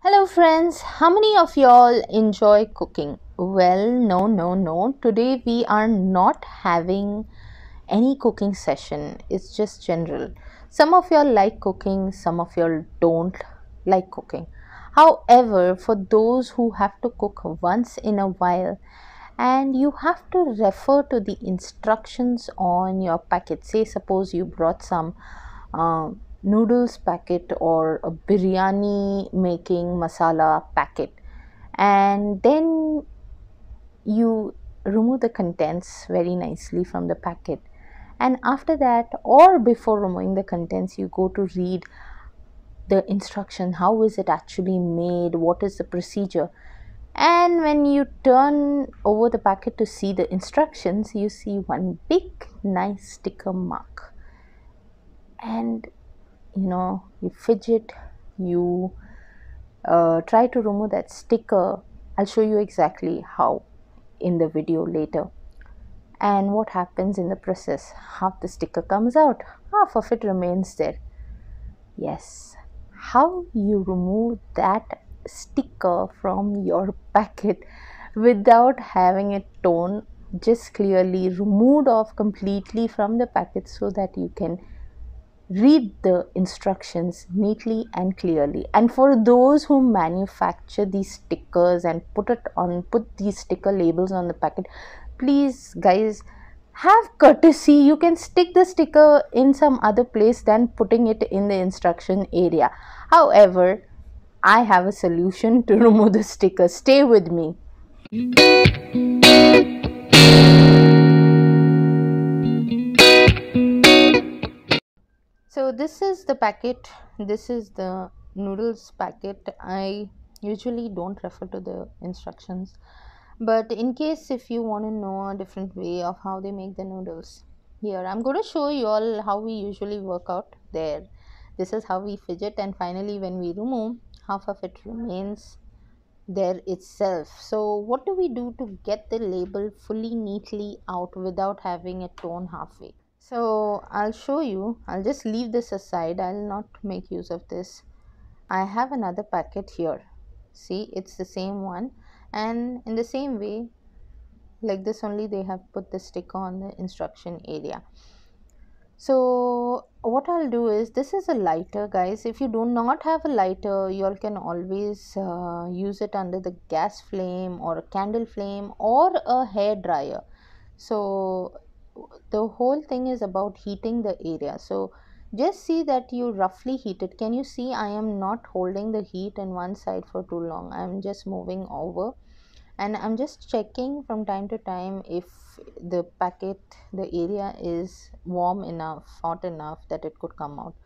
Hello friends, how many of y'all enjoy cooking? Well, no. Today we are not having any cooking session. It's just general. Some of y'all like cooking, some of y'all don't like cooking. However, for those who have to cook once in a while and you have to refer to the instructions on your packet, say suppose you brought some noodles packet or a biryani making masala packet, and then you remove the contents very nicely from the packet, and after that or before removing the contents you go to read the instruction, how is it actually made, what is the procedure. And when you turn over the packet to see the instructions, you see one big nice sticker mark, and you fidget, you try to remove that sticker. I'll show you exactly how in the video later. And what happens in the process, half the sticker comes out, half of it remains there. Yes, how you remove that sticker from your packet without having it torn, just clearly removed off completely from the packet so that you can read the instructions neatly and clearly. And for those who manufacture these stickers and put these sticker labels on the packet, please guys, have courtesy. You can stick the sticker in some other place than putting it in the instruction area. However, I have a solution to remove the sticker. Stay with me. So this is the packet, this is the noodles packet. I usually don't refer to the instructions, but in case if you want to know a different way of how they make the noodles, here I'm going to show you all how we usually work out there. This is how we fidget, and finally when we remove, half of it remains there itself. So what do we do to get the label fully neatly out without having it torn halfway? So I'll show you. I'll just leave this aside. I'll not make use of this. I have another packet here. See, it's the same one, and in the same way, like this only, they have put the sticker on the instruction area. So what I'll do is, this is a lighter, guys. If you do not have a lighter, you all can always use it under the gas flame or a candle flame or a hair dryer. So the whole thing is about heating the area. So just see that you roughly heat it. Can you see I am not holding the heat in one side for too long? I'm just moving over, and I'm just checking from time to time if the packet, the area is warm enough, hot enough that it could come out.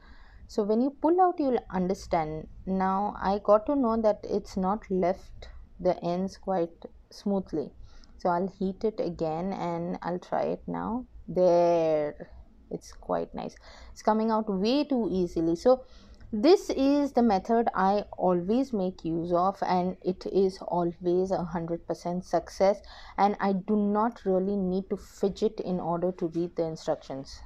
So when you pull out, you'll understand. Now I got to know that it's not left the ends quite smoothly. So I'll heat it again and I'll try it now. There, it's quite nice. It's coming out way too easily. So this is the method I always make use of, and it is always 100% success, and I do not really need to fidget in order to read the instructions.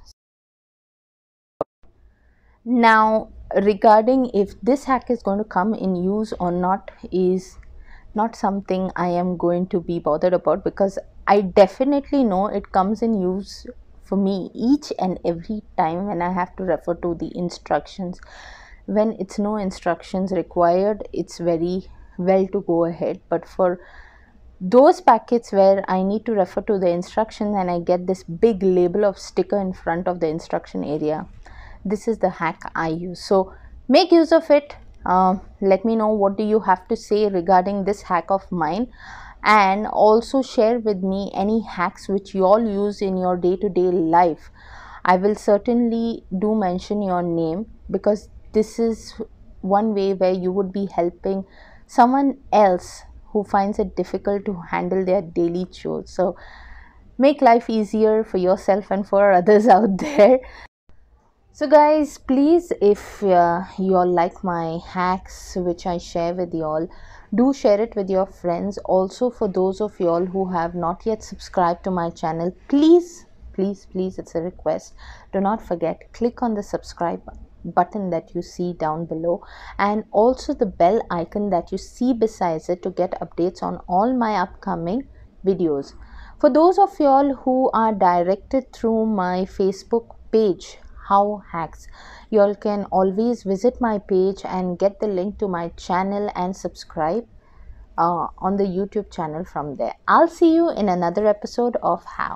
Now, regarding if this hack is going to come in use or not is not something I am going to be bothered about, because I definitely know it comes in use for me each and every time when I have to refer to the instructions. When it's no instructions required, it's very well to go ahead. But for those packets where I need to refer to the instruction and I get this big label of sticker in front of the instruction area, this is the hack I use. So make use of it. Let me know what do you have to say regarding this hack of mine, and also share with me any hacks which you all use in your day-to-day life. I will certainly do mention your name, because this is one way where you would be helping someone else who finds it difficult to handle their daily chores. So make life easier for yourself and for others out there. So guys, please, if you all like my hacks which I share with you all, do share it with your friends. Also, for those of you all who have not yet subscribed to my channel, please, it's a request, do not forget, click on the subscribe button that you see down below, and also the bell icon that you see besides it to get updates on all my upcoming videos. For those of y'all who are directed through my Facebook page, How Hacks, y'all can always visit my page and get the link to my channel and subscribe on the YouTube channel from there. I'll see you in another episode of How.